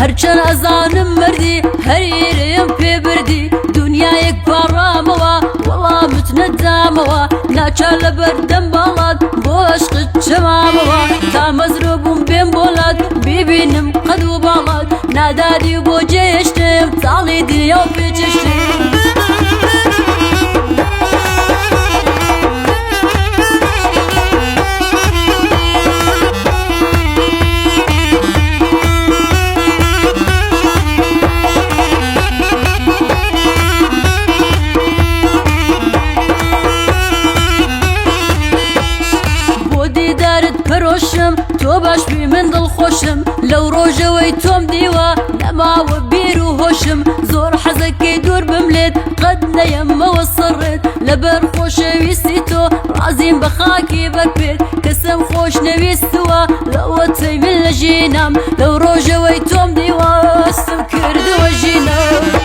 هرچن ازانم مردی هر یریم پی بردی دنیا یک پاراموا والله متنداموا ناچال بردم بالاد باشق چماموا تا مزروبم بین بولاد ببینم قدو بالاد نادادی بو جشتم تالی دیو پیچشتم پروشم تو باش بی من دل خوشم لو روجوی توم دیوا نما و بیرو هوشم زور حزکی دور بملید قد نیم وصرت لبر خوش ویستی تو رازیم بخاکی بکبید کسم خوش نویستوا لو تی من لجینم لو روجوی توم دیوا استم کرد و جینم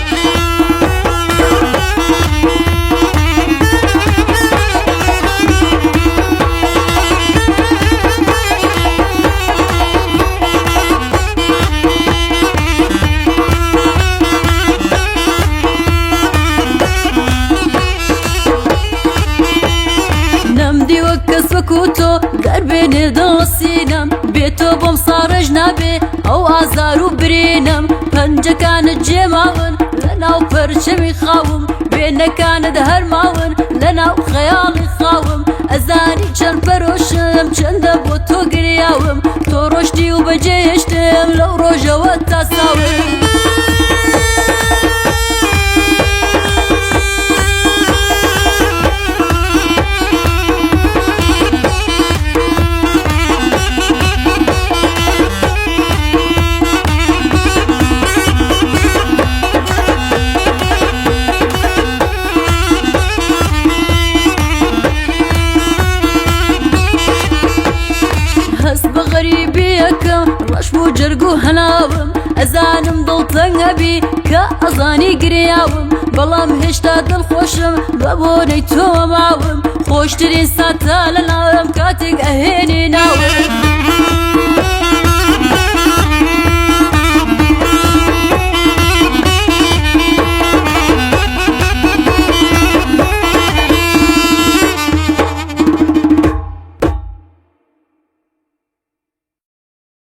كوتو دربين دلسينم بيتو بوم صارج نبي او ازارو برينم پنجه كان جماون لناو پرچمي خاوم بين كان دهر ماون لناو خيالي خاوم ازاني چن پروشم چند بوتو گرياوم تو رشدي و بجيشتم لو روجو التساوم رش بو جرگو هناوم ازانم دڵتەنگ هەبی کە ئەزانی گریاوم بەڵام هێشتا دڵ خۆشم بە بۆنەی تۆ ماوم خۆشترین ساتە لە ناوم کاتێک ئەهێنی ناوم